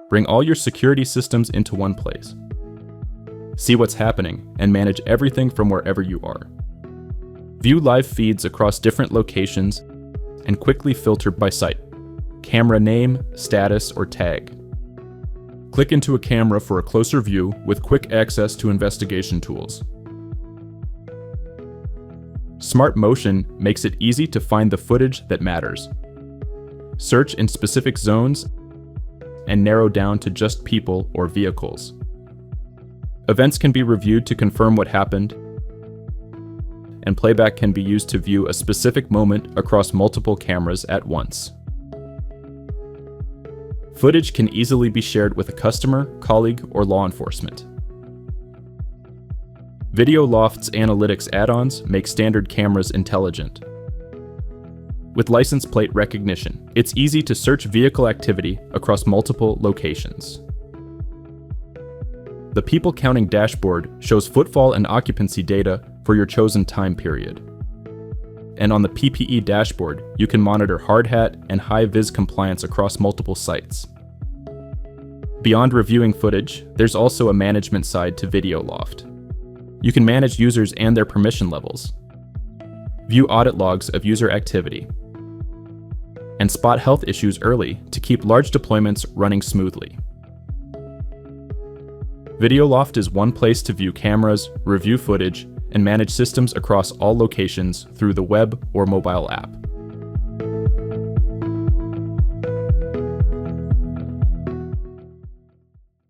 Bring all your security systems into one place. See what's happening and manage everything from wherever you are. View live feeds across different locations and quickly filter by site, camera name, status, or tag. Click into a camera for a closer view with quick access to investigation tools. Smart Motion makes it easy to find the footage that matters. Search in specific zones and narrow down to just people or vehicles. Events can be reviewed to confirm what happened, and playback can be used to view a specific moment across multiple cameras at once. Footage can easily be shared with a customer, colleague, or law enforcement. Videoloft's analytics add-ons make standard cameras intelligent. With license plate recognition, it's easy to search vehicle activity across multiple locations. The people counting dashboard shows footfall and occupancy data for your chosen time period. And on the PPE dashboard, you can monitor hard hat and hi-vis compliance across multiple sites. Beyond reviewing footage, there's also a management side to Videoloft. You can manage users and their permission levels, view audit logs of user activity, and spot health issues early to keep large deployments running smoothly. Videoloft is one place to view cameras, review footage, and manage systems across all locations through the web or mobile app.